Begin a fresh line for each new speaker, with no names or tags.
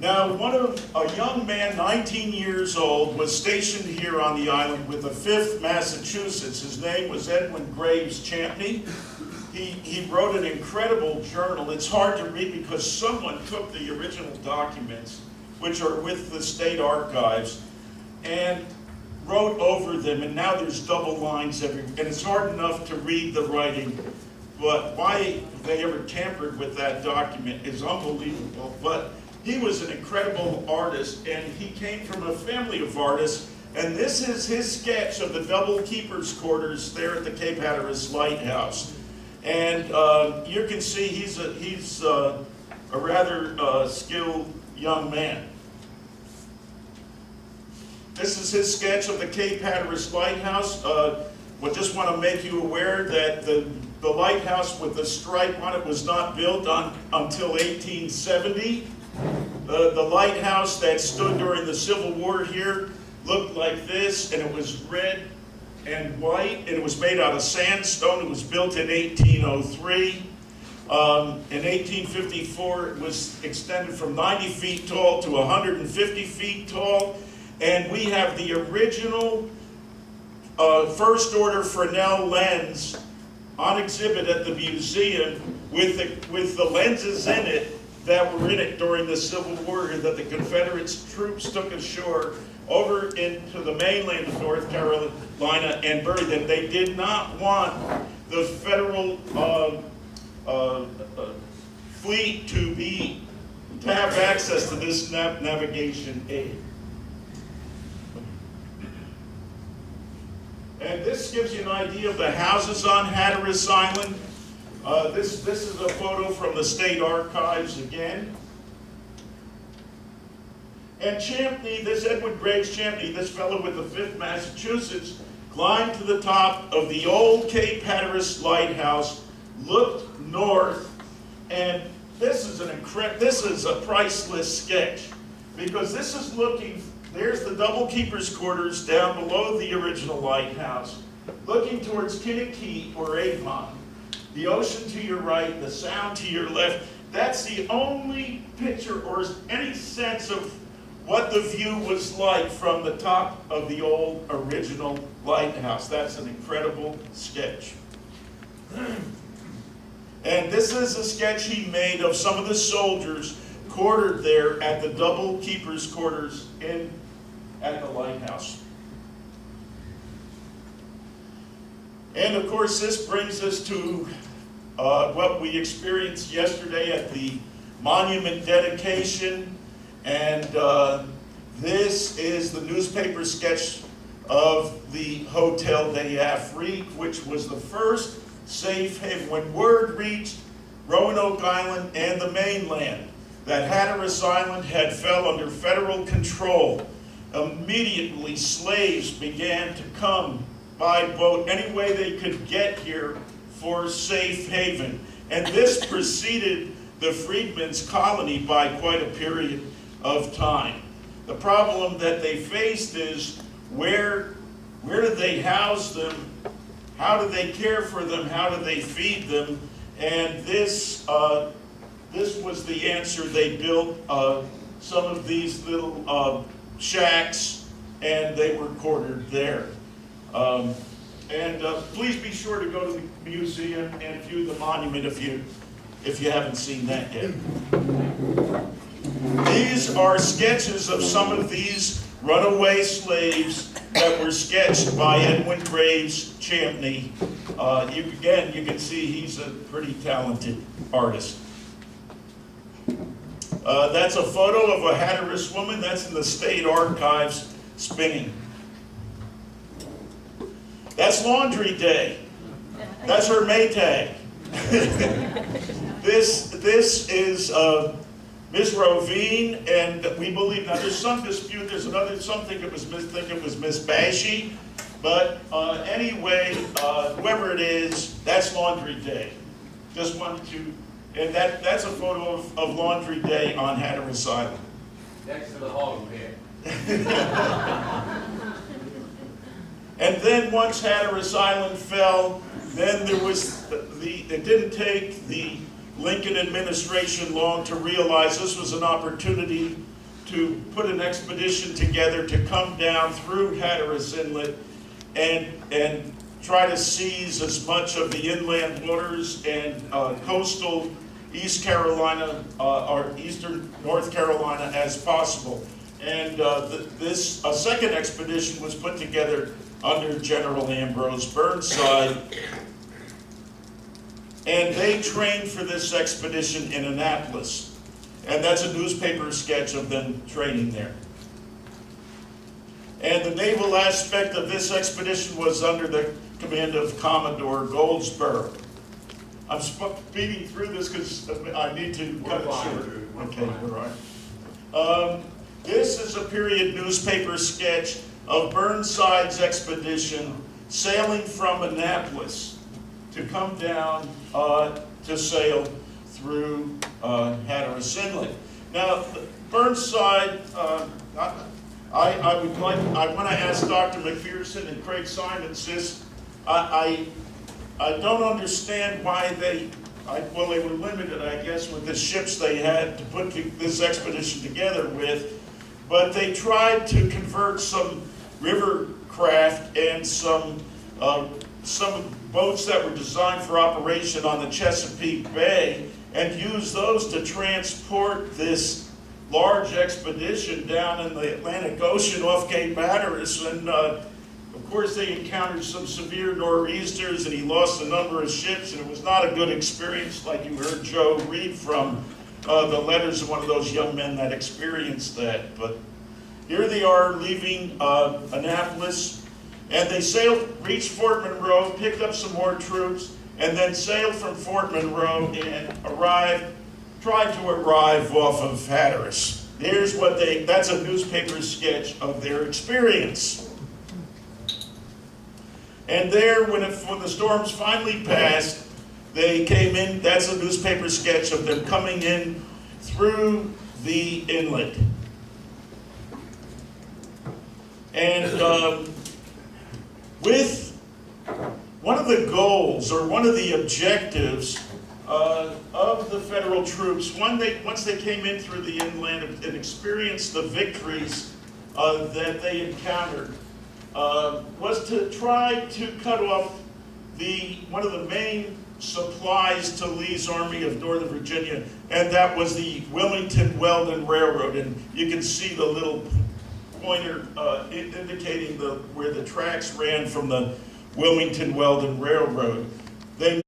Now, a young man, 19 years old, was stationed here on the island with the 5th Massachusetts. His name was Edwin Graves Champney. He wrote an incredible journal. It's hard to read because someone took the original documents, which are with the state archives, and wrote over them, and now there's double lines everywhere. And it's hard enough to read the writing, but why they ever tampered with that document is unbelievable. But he was an incredible artist, and he came from a family of artists, and this is his sketch of the double keeper's quarters there at the Cape Hatteras Lighthouse. And you can see he's a rather skilled young man. This is his sketch of the Cape Hatteras Lighthouse. I just want to make you aware that the lighthouse with the stripe on it was not built until 1870. The lighthouse that stood during the Civil War here looked like this, and it was red and white, and it was made out of sandstone. It was built in 1803. In 1854, it was extended from 90 feet tall to 150 feet tall, and we have the original first order Fresnel lens on exhibit at the museum with the lenses in it that were in it during the Civil War that the Confederate troops took ashore over into the mainland of North Carolina and buried them. They did not want the federal fleet to have access to this navigation aid. And this gives you an idea of the houses on Hatteras Island. This is a photo from the state archives again. And Champney, this Edwin Graves Champney, this fellow with the 5th Massachusetts, climbed to the top of the old Cape Hatteras Lighthouse, looked north, and this is a priceless sketch, because this is looking. There's the double keeper's quarters down below the original lighthouse, looking towards Kinnekee or Avon. The ocean to your right, the sound to your left. That's the only picture or any sense of what the view was like from the top of the old original lighthouse. That's an incredible sketch. And this is a sketch he made of some of the soldiers quartered there at the double keeper's quarters at the lighthouse. And of course, this brings us to what we experienced yesterday at the monument dedication. And this is the newspaper sketch of the Hotel des Afriques, which was the first safe haven. When word reached Roanoke Island and the mainland that Hatteras Island had fell under federal control, immediately slaves began to come by boat any way they could get here for safe haven. And this preceded the freedmen's colony by quite a period of time. The problem that they faced is where do they house them? How do they care for them? How do they feed them? And this was the answer. They built some of these little shacks, and they were quartered there. Please be sure to go to the museum and view the monument if you haven't seen that yet. These are sketches of some of these runaway slaves that were sketched by Edwin Graves Champney. You can see he's a pretty talented artist. That's a photo of a Hatteras woman. That's in the state archives spinning. That's Laundry Day. That's her Maytag. This is Miss Rovine, and we believe, now there's some dispute, some think it was Miss Bashy, but anyway, whoever it is, that's Laundry Day. Just wanted to, and that's a photo of Laundry Day on Hatteras Island.
Next to the hog pen.
And then once Hatteras Island fell, then there was it didn't take the Lincoln administration long to realize this was an opportunity to put an expedition together to come down through Hatteras Inlet and try to seize as much of the inland waters and coastal East Carolina or eastern North Carolina as possible. And this second expedition was put together under General Ambrose Burnside. And they trained for this expedition in Annapolis. And that's a newspaper sketch of them training there. And the naval aspect of this expedition was under the command of Commodore Goldsborough. I'm speeding through this because I need to cut it short. Okay, all right. This is a period newspaper sketch of Burnside's expedition sailing from Annapolis to come down to sail through Hatteras Inlet. Now, Burnside, I want to ask Dr. McPherson and Craig Simons this. I don't understand why they were limited, I guess, with the ships they had to put this expedition together with, but they tried to convert some river craft and some boats that were designed for operation on the Chesapeake Bay and use those to transport this large expedition down in the Atlantic Ocean off Cape Hatteras. And of course they encountered some severe nor'easters and he lost a number of ships, and it was not a good experience, like you heard Joe read from the letters of one of those young men that experienced that. But here they are leaving Annapolis, and they reached Fort Monroe, picked up some more troops, and then sailed from Fort Monroe and tried to arrive off of Hatteras. Here's what that's a newspaper sketch of their experience. And there, when the storms finally passed, they came in. That's a newspaper sketch of them coming in through the inlet. And with one of the goals or one of the objectives of the federal troops, once they came in through the inland and experienced the victories that they encountered, was to try to cut off one of the main supplies to Lee's Army of Northern Virginia, and that was the Wilmington-Weldon Railroad. And you can see the little pointer indicating where the tracks ran from the Wilmington-Weldon Railroad. They